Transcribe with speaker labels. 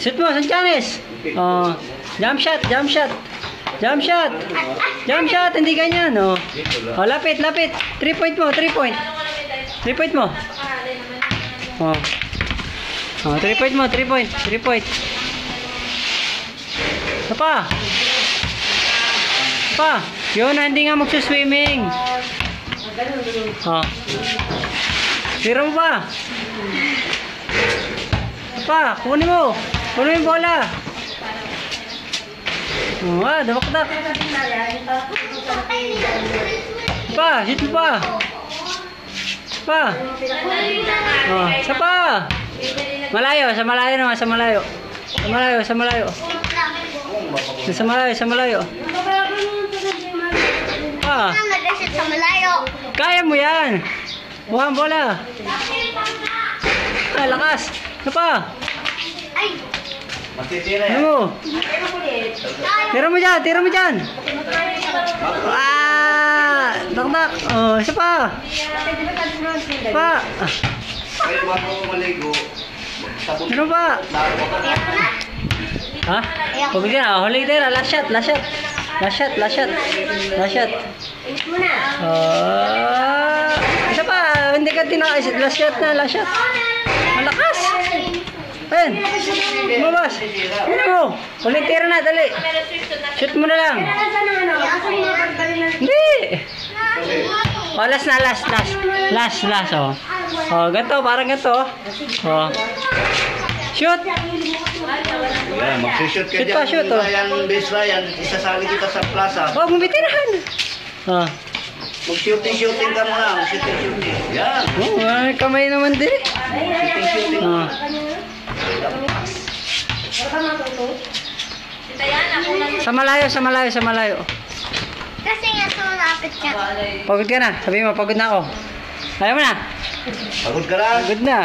Speaker 1: Shoot mo, Sanchanes. Oh, jump shot, jump shot. Jump shot. Jump shot, hindi ganyan, oh. Oh, lapit, lapit. 3 point mo, 3 point. 3 point mo. Oh. Oh, 3 point mo, 3 point, 3 point. Pa. Pa, yun, hindi nga magsuswimming. Oh. Tira mo pa. Pa, kunin mo. Kunin mo yung bola. Oh, damak-dak. Pa, hit mo pa. Pa. Oh, isa pa. Malayo, sa malayo naman, sa malayo. Sa malayo, sa malayo. Sa malayo, sa malayo. Pa. Kaya mo yan. Buha ang bola. Ah, lakas. Isa pa. Tira mo. Tira mo dyan, tira mo dyan. Ah, dak-dak. Oh, isa pa. Pa. Ano ba? Ha? Pagod ka na. Huli tira. Last shot, last shot. Last shot, last shot. Last shot. Isa pa. Hindi ka tinaka. Last shot na, last shot. Malakas. Ayan. Bumabas. Ano mo? Huli tira na, dali. Shoot mo na lang. Hindi. Oh, last na, last, last. Last, last, oh. Oh, ganito, parang ganito. Oh. Shoot.
Speaker 2: Yan, mag-shoot ka
Speaker 1: Shoot pa,
Speaker 2: dyan.
Speaker 1: shoot, oh.
Speaker 2: Ryan, base Ryan, isasali kita sa plaza.
Speaker 1: Oh, bumitirahan. Oh.
Speaker 2: Mag-shooting ka muna. Mag-shooting. Yan.
Speaker 1: Oh, ay, kamay naman din.
Speaker 2: Shooting.
Speaker 1: Oh. Sa malayo, sa malayo, sa malayo.
Speaker 3: Kasi nga sumapit ka.
Speaker 1: Pagod ka na. Sabi mo, pagod na ako. Ayaw mo na.
Speaker 2: Pagod ka lang.
Speaker 1: Pagod na.